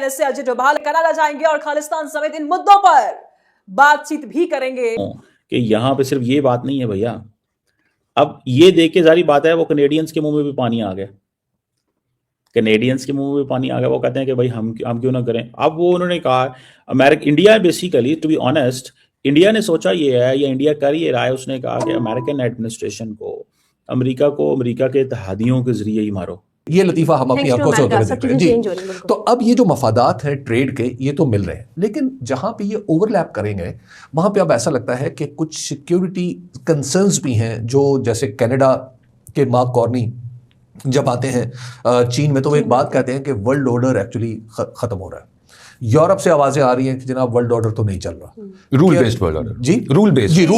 से अजय डोभाल कनाडा जाएंगे और खालिस्तान समेत इन मुद्दों पर बातचीत भी करेंगे। कि यहाँ पे सिर्फ ये बात नहीं है भैया, अब ये देख के जारी बात है वो कनेडियंस के मुंह में भी पानी आ गया। कनेडियंस के मुंह में भी पानी आ गया। वो कहते हैं कि भाई हम क्यों ना करें। अब वो उन्होंने कहा India basically, to be honest, India ने सोचा ये है या इंडिया कर ये रहा है, उसने कहा कि अमेरिकन एडमिनिस्ट्रेशन को अमेरिका के इत्तेहादियों के जरिए ही मारो। ये लतीफा हम अपनी आंखों से होते देख रहे हैं जी। तो अब ये जो मफादात हैं ट्रेड के, ये तो मिल रहे हैं, लेकिन जहां पे ये ओवरलैप करेंगे वहां पे अब ऐसा लगता है कि कुछ सिक्योरिटी कंसर्न्स भी हैं, जो जैसे कनाडा के मार्क कार्नी जब आते हैं चीन में, तो वो एक बात कहते हैं कि वर्ल्ड ऑर्डर एक्चुअली खत्म हो रहा है। यूरोप से आवाजें आ रही हैं कि जनाब वर्ल्ड ऑर्डर तो नहीं चल रहा, रूल बेस्ड वर्ल्ड ऑर्डर जी, रूल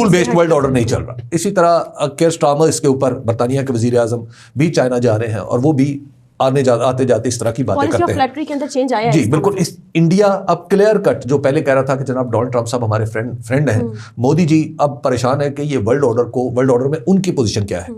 बेस्ड वर्ल्ड ऑर्डर नहीं चल रहा। इसी तरह केयर स्टार्मर इसके ऊपर, बरतानिया के वजीर आजम भी चाइना जा रहे हैं और वो भी आते जाते इस तरह की बातें करते हैं। के अंदर चेंज आया जी बिल्कुल। इस इंडिया अब क्लियर कट, जो पहले कह रहा था कि जनाब डोनाल्ड ट्रंप साहब हमारे फ्रेंड हैं, मोदी जी अब परेशान है कि ये वर्ल्ड ऑर्डर में उनकी पोजीशन क्या है।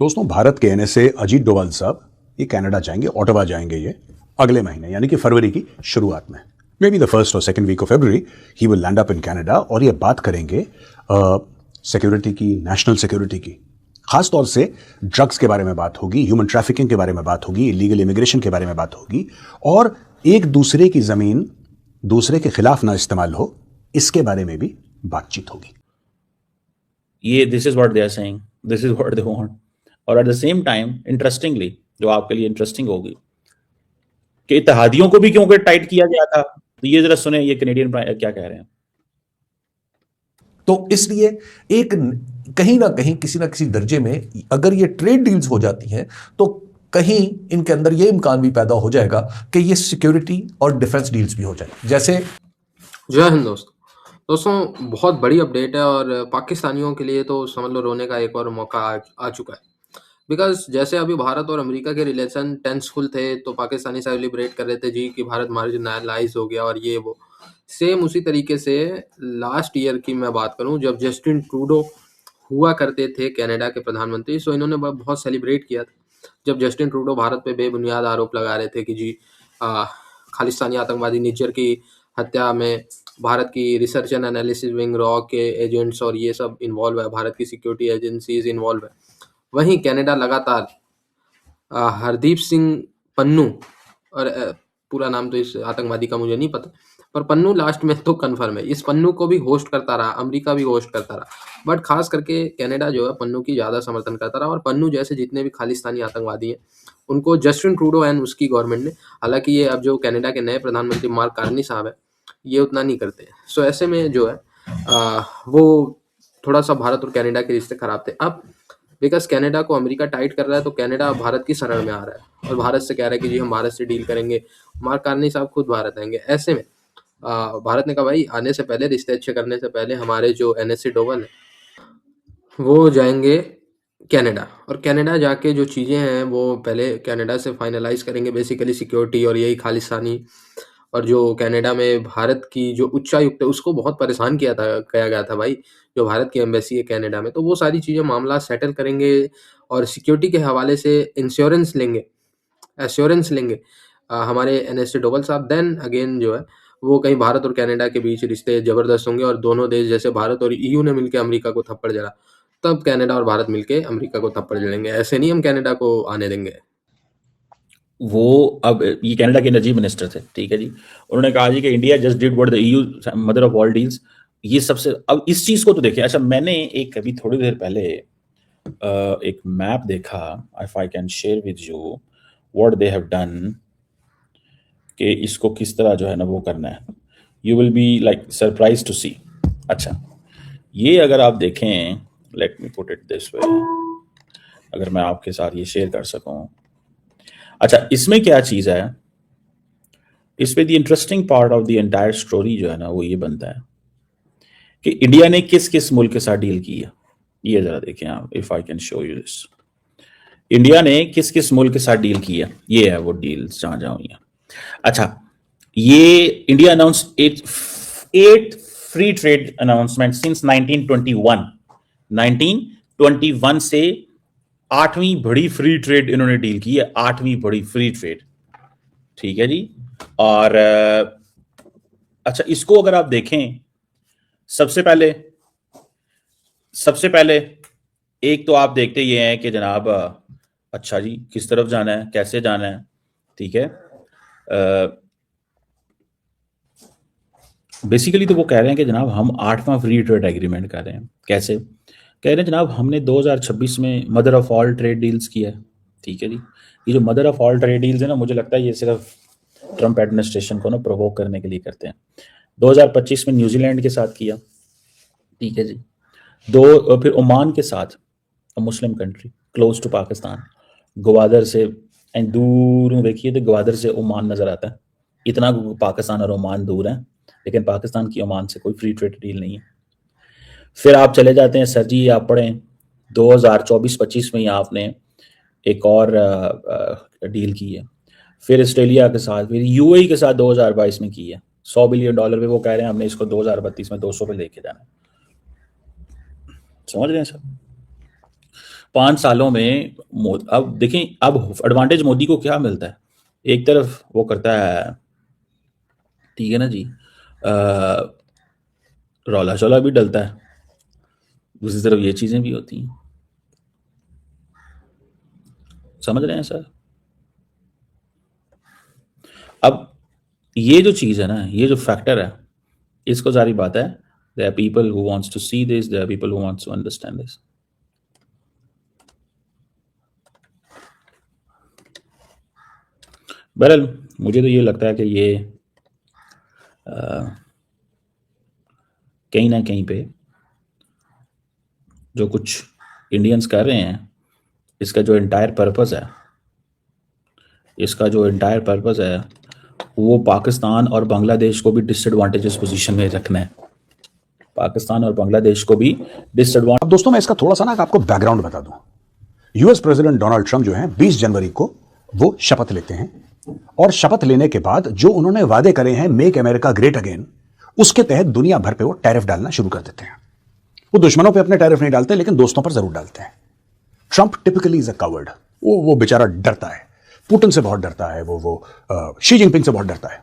दोस्तों, भारत के एनएसए अजीत डोभाल साहब ये कनाडा जाएंगे, ओटावा जाएंगे ये अगले महीने, यानी कि फरवरी की शुरुआत में, मे बी द फर्स्ट और सेकंड वीक ऑफ फरवरी ही will land up in Canada. और ये बात करेंगे सिक्योरिटी की, नेशनल सिक्योरिटी की, खासतौर से ड्रग्स के बारे में बात होगी, ह्यूमन ट्रैफिकिंग के बारे में बात होगी, इलीगल इमिग्रेशन के बारे में बात होगी, और एक दूसरे की जमीन दूसरे के खिलाफ ना इस्तेमाल हो, इसके बारे में भी बातचीत होगी। ये this is what they are saying, this is what they want. और at the same time interestingly, जो आपके लिए इंटरेस्टिंग होगी, कि इत्तेहादियों को भी क्योंकि टाइट किया गया था, तो ये जरा सुने ये कनेडियन क्या कह रहे हैं। तो इसलिए एक कहीं ना कहीं किसी ना किसी दर्जे में अगर ये ट्रेड डील्स हो जाती हैं तो कहीं इनके अंदर ये इम्कान भी पैदा हो जाएगा कि ये सिक्योरिटी और डिफेंस डील्स भी हो जाए। जैसे जय हिंद दोस्तों, बहुत बड़ी अपडेट है और पाकिस्तानियों के लिए तो समझ लो रोने का एक और मौका आ चुका है। बिकॉज जैसे अभी भारत और अमेरिका के रिलेशन टेंसफुल थे, तो पाकिस्तानी सेलिब्रेट कर रहे थे जी कि भारत मार्जिनलाइज हो गया और ये वो। सेम उसी तरीके से लास्ट ईयर की मैं बात करूं, जब जस्टिन ट्रूडो हुआ करते थे कनाडा के प्रधानमंत्री, सो इन्होंने बहुत सेलिब्रेट किया था जब जस्टिन ट्रूडो भारत पे बेबुनियाद आरोप लगा रहे थे कि जी खालिस्तानी आतंकवादी निज्जर की हत्या में भारत की research and analysis wing, raw के एजेंट्स और ये सब इन्वॉल्व है, भारत की सिक्योरिटी एजेंसीज इन्वॉल्व है। वहीं कनाडा लगातार हरदीप सिंह पन्नू, और पूरा नाम तो इस आतंकवादी का मुझे नहीं पता, पर पन्नू लास्ट में तो कन्फर्म है, इस पन्नू को भी होस्ट करता रहा, अमेरिका भी होस्ट करता रहा, बट खास करके कनाडा जो है पन्नू की ज़्यादा समर्थन करता रहा। और पन्नू जैसे जितने भी खालिस्तानी आतंकवादी हैं उनको जस्टिन ट्रूडो एंड उसकी गवर्नमेंट ने, हालांकि ये अब जो कनाडा के नए प्रधानमंत्री मार्क कार्नी साहब है, ये उतना नहीं करते। सो ऐसे में जो है वो थोड़ा सा भारत और कनाडा के रिश्ते खराब थे। अब बिकॉज कनाडा को अमेरिका टाइट कर रहा है, तो कनाडा भारत की शरण में आ रहा है और भारत से कह रहा है कि जी हम भारत से डील करेंगे, मार्क कार्नी साहब खुद भारत आएंगे। ऐसे में भारत ने कहा भाई आने से पहले, रिश्ते अच्छे करने से पहले हमारे जो एनएसए डोभाल है वो जाएंगे कनाडा, और कनाडा जाके जो चीज़ें हैं वो पहले कनाडा से फाइनलाइज करेंगे, बेसिकली सिक्योरिटी और यही खालिस्तानी। और जो कनाडा में भारत की जो उच्चायुक्त है उसको बहुत परेशान किया गया था भाई, जो भारत की एम्बेसी है कनाडा में, तो वो सारी चीज़ें मामला सेटल करेंगे और सिक्योरिटी के हवाले से एश्योरेंस लेंगे हमारे एनएसए डोभाल साहब। देन अगेन जो है वो कहीं भारत और कनाडा के बीच रिश्ते जबरदस्त होंगे और दोनों देश, जैसे भारत और ईयू ने मिलकर अमेरिका को थप्पड़ जड़ा, तब कनाडा और भारत मिलकर अमेरिका को थप्पड़ जड़ेंगे। ऐसे नहीं हम कनाडा को आने देंगे। वो अब ये कनाडा के एनर्जी मिनिस्टर थे, ठीक है जी, उन्होंने कहा जी कि India just did what the EU mother of all deals. ये सबसे, अब इस चीज को तो देखिए। अच्छा, मैंने एक अभी थोड़ी देर पहले एक मैप देखा, if I can share with you what they have done, कि इसको किस तरह जो है ना वो करना है। You will be like surprise to see. अच्छा, ये अगर आप देखें, let me put it this way, अगर मैं आपके साथ ये शेयर कर सकूं। अच्छा, इसमें क्या चीज है, इसमें the interesting part of the entire story जो है ना वो ये बनता है कि इंडिया ने किस किस मुल्क के साथ डील की है। ये जरा देखें आप, if I can show you this, India ने किस किस मुल्क के साथ डील की है। ये है वो डील्स जहां जहां हुई है। अच्छा, ये India announce 8 free trade announcement since 1921 से 8वीं बड़ी फ्री ट्रेड इन्होंने डील की है, 8वीं बड़ी फ्री ट्रेड, ठीक है जी। और अच्छा, इसको अगर आप देखें, सबसे पहले एक तो आप देखते ये हैं कि जनाब अच्छा जी किस तरफ जाना है, कैसे जाना है, ठीक है। बेसिकली तो वो कह रहे हैं कि जनाब हम 8वां फ्री ट्रेड एग्रीमेंट कर रहे हैं। कैसे कह रहे हैं जनाब? हमने 2026 में mother of all trade deals किया है, ठीक है जी। ये जो mother of all trade deals है ना, मुझे लगता है ये सिर्फ ट्रंप एडमिनिस्ट्रेशन को ना प्रोवोक करने के लिए करते हैं। 2025 में न्यूजीलैंड के साथ किया, ठीक है जी। फिर ओमान के साथ, Muslim country close to Pakistan, Gwadar से एंड दूर देखिए तो गवादर से ओमान नजर आता है। इतना पाकिस्तान और ओमान दूर है, लेकिन पाकिस्तान की ओमान से कोई फ्री ट्रेड डील नहीं है। फिर आप चले जाते हैं सर जी, आप पढ़ें 2024-25 में ही आपने एक और डील की है। फिर ऑस्ट्रेलिया के साथ, फिर यूएई के साथ 2022 में की है, $100 बिलियन पे। वो कह रहे हैं हमने इसको 2032 में 200 पे लेके जाना है। समझ रहे हैं सर? 5 सालों में अब देखें, अब एडवांटेज मोदी को क्या मिलता है? एक तरफ वो करता है, ठीक है ना जी, रौला शौला भी डलता है, दूसरी तरफ ये चीजें भी होती हैं। समझ रहे हैं सर? अब ये जो चीज है ना, ये जो फैक्टर है, इसको जारी बात है, there are people who wants to see this, there are people who wants to understand this. बहरहाल मुझे तो ये लगता है कि ये कहीं ना कहीं पे जो कुछ इंडियंस कर रहे हैं, इसका जो एंटायर पर्पस है वो पाकिस्तान और बांग्लादेश को भी डिसएडवांटेजेस पोजीशन में रखना है। पाकिस्तान और बांग्लादेश को भी डिसएडवांटेज। अब दोस्तों मैं इसका थोड़ा सा ना आपको बैकग्राउंड बता दूं। यूएस प्रेसिडेंट डोनाल्ड ट्रंप जो हैं 20 जनवरी को वो शपथ लेते हैं, और शपथ लेने के बाद जो उन्होंने वादे करे हैं मेक अमेरिका ग्रेट अगेन, उसके तहत दुनिया भर पे वो टैरिफ डालना शुरू कर देते हैं। वो दुश्मनों पे अपने टैरिफ नहीं डालते, लेकिन दोस्तों पर जरूर डालते हैं। Trump typically is a covered. वो बेचारा डरता है, पुतिन से बहुत डरता है, वो शी जिनपिंग से बहुत डरता है।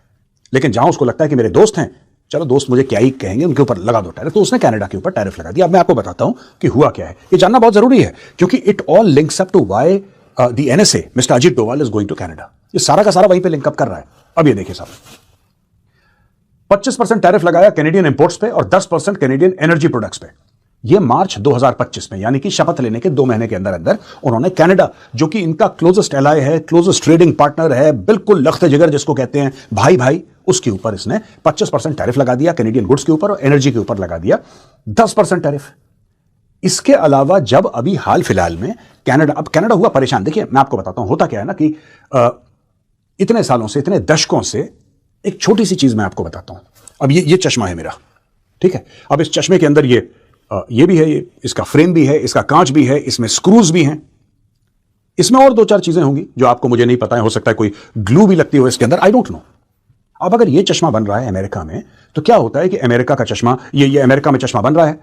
लेकिन जहां उसको लगता है कि मेरे दोस्त हैं, चलो दोस्त मुझे क्या ही कहेंगे, उनके ऊपर लगा दो टैरिफ, तो उसने कनाडा के ऊपर टैरिफ लगा दिया। अब मैं आपको बताता हूं कि हुआ क्या है। ये जानना बहुत जरूरी है, क्योंकि it all links up to why the NSA mister Ajit Doval is going to Canada. ये सारा का सारा वहीं पे लिंकअप कर रहा है। अब ये देखिए साहब, 25% टैरिफ लगाया कैनेडियन इंपोर्ट्स पे और 10% कैनेडियन एनर्जी प्रोडक्ट्स पे। ये मार्च 2025 में, यानी कि शपथ लेने के 2 महीने के अंदर अंदर उन्होंने कनाडा, जो कि इनका क्लोजेस्ट एलाय है, क्लोजेस्ट ट्रेडिंग पार्टनर है, बिल्कुल लख्ते जिगर जिसको कहते हैं, भाई भाई, उसके ऊपर इसने 25% टैरिफ लगा दिया कैनेडियन गुड्स के ऊपर, और एनर्जी के ऊपर लगा दिया 10% टैरिफ। इसके अलावा जब अभी हाल फिलहाल में कनाडा हुआ परेशान। देखिए मैं आपको बताता हूं होता क्या है ना, कि इतने सालों से, इतने दशकों से, एक छोटी सी चीज मैं आपको बताता हूं। अब ये चश्मा है मेरा, ठीक है। अब इस चश्मे के अंदर ये भी है, इसका फ्रेम भी है, इसका कांच भी है, इसमें स्क्रूज भी हैं, इसमें और 2-4 चीजें होंगी जो आपको मुझे नहीं पता है। हो सकता है कोई ग्लू भी लगती हो इसके अंदर, आई डोंट नो। अब अगर ये चश्मा बन रहा है अमेरिका में, तो क्या होता है कि अमेरिका का चश्मा, ये अमेरिका में चश्मा बन रहा है,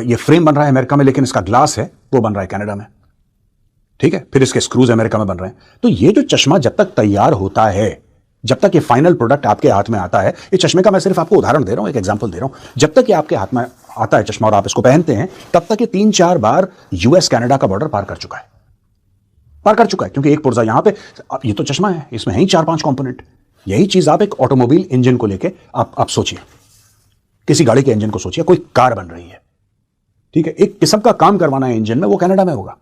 ये फ्रेम बन रहा है अमेरिका में, लेकिन इसका ग्लास है वो बन रहा है कनाडा में, ठीक है। फिर इसके स्क्रूज अमेरिका में बन रहे हैं। तो ये जो चश्मा जब तक तैयार होता है, जब तक ये फाइनल प्रोडक्ट आपके हाथ में आता है, ये चश्मे का मैं सिर्फ आपको उदाहरण दे रहा हूं, एक एग्जांपल दे रहा हूं, जब तक ये आपके हाथ में आता है चश्मा और आप इसको पहनते हैं, तब तक ये 3-4 बार यूएस कनाडा का बॉर्डर पार कर चुका है, क्योंकि एक पुर्जा यहां पे, ये तो चश्मा है, इसमें है ही 4-5 कंपोनेंट। यही चीज आप एक ऑटोमोबाइल इंजन को लेके आप सोचिए, किसी गाड़ी के इंजन को सोचिए, कोई कार बन रही है, ठीक है, एक किस्म का काम करवाना है इंजन में, वो कनाडा में होगा।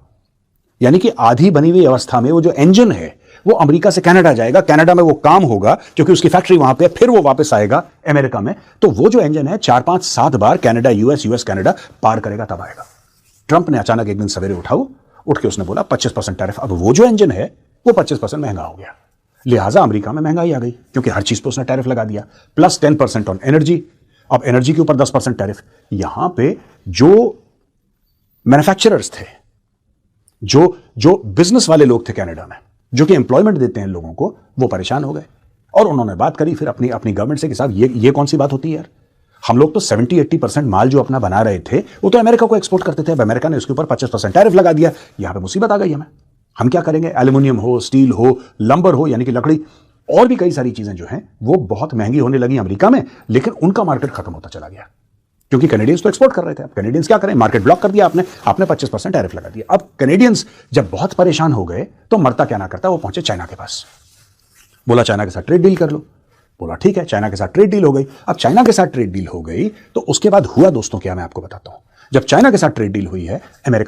यानी कि आधी बनी हुई अवस्था में वो जो इंजन है वो अमेरिका से कनाडा जाएगा, कनाडा में वो काम होगा क्योंकि उसकी फैक्ट्री वहां पे, फिर वो वापस आएगा अमेरिका में। तो वो जो इंजन है 4-5-7 बार कनाडा यूएस कनाडा पार करेगा, तब आएगा। ट्रंप ने अचानक एक दिन सवेरे उठ के उसने बोला 25% टैरिफ। अब वो जो इंजन है वो 25% महंगा हो गया, लिहाजा अमेरिका में महंगाई आ गई, क्योंकि हर चीज पर उसने टैरिफ लगा दिया, प्लस 10% ऑन एनर्जी। अब एनर्जी के ऊपर 10% टैरिफ। यहां पे जो मैन्युफैक्चरर्स थे, जो बिजनेस वाले लोग थे कनाडा में, जो कि एम्प्लॉयमेंट देते हैं लोगों को, वो परेशान हो गए। और उन्होंने बात करी फिर अपनी गवर्नमेंट से कि साहब ये कौन सी बात होती है यार, हम लोग तो 70-80% माल जो अपना बना रहे थे वो तो अमेरिका को एक्सपोर्ट करते थे, अब अमेरिका ने उसके ऊपर 25% टैरिफ लगा दिया, यहां पे मुसीबत आ गई हमें, हम क्या करेंगे। एल्यूमिनियम हो, स्टील हो, लंबर हो, यानी कि लकड़ी, और भी कई सारी चीजें जो हैं वो बहुत महंगी होने लगी अमेरिका में, लेकिन उनका मार्केट खत्म होता चला गया क्योंकि कैनेडियंस तो एक्सपोर्ट कर रहे थे। अब कैनेडियंस क्या करें, मार्केट ब्लॉक कर दिया आपने 25% टैरिफ लगा दिया। अब कैनेडियंस जब बहुत परेशान हो गए तो मरता क्या ना करता, वो पहुंचे चाइना के पास, बोला चाइना के साथ ट्रेड डील कर लो। बोला ठीक है, चाइना के साथ ट्रेड डील हो गई। अब चाइना के साथ ट्रेड डील हो गई तो उसके बाद हुआ दोस्तों क्या, मैं आपको बताता हूं। जब चाइना के साथ ट्रेड डील हुई है, अमेरिका